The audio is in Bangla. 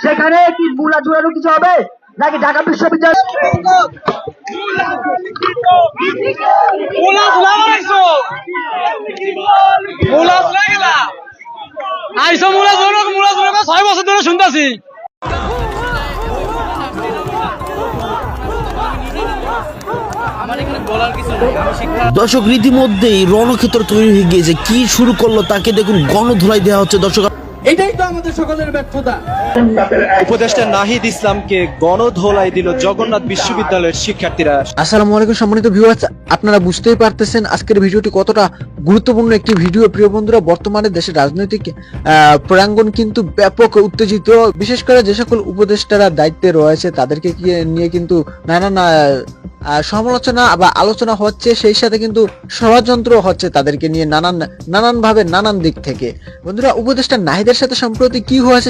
সেখানে কি মূলা জোড়ানো কিছু হবে নাকি ঢাকা বিশ্ববিদ্যালয় দর্শক রীতিমধ্যেই রণক্ষেত্র তৈরি হয়ে গিয়েছে। কি শুরু করলো তাকে দেখুন, গণধোলাই দেওয়া হচ্ছে। দর্শক এটাই তো আমাদের সকলের ব্যর্থতা। উপদেষ্টা নাহিদ ইসলামকে গণধোলাই দিল জগন্নাথ বিশ্ববিদ্যালয়ের শিক্ষার্থীরা। আসসালামু আলাইকুম সম্মানিত ভিউয়ার্স, আপনারা বুঝতেই পারতেছেন আজকের ভিডিওটি কতটা গুরুত্বপূর্ণ একটি ভিডিও। প্রিয় বন্ধুরা, বর্তমানে দেশের রাজনৈতিক প্রাঙ্গণ কিন্তু ব্যাপক উত্তেজিত। বিশেষ করে যে সকল উপদেষ্টারা দায়িত্বে রয়েছে তাদেরকে নিয়ে কিন্তু নানান সমালোচনা বা আলোচনা হচ্ছে, সেই সাথে কিন্তু ষড়যন্ত্র হচ্ছে তাদেরকে নিয়ে নানান ভাবে নানান দিক থেকে। বন্ধুরা, উপদেষ্টা নাহিদের সাথে সম্প্রতি কি হয়েছে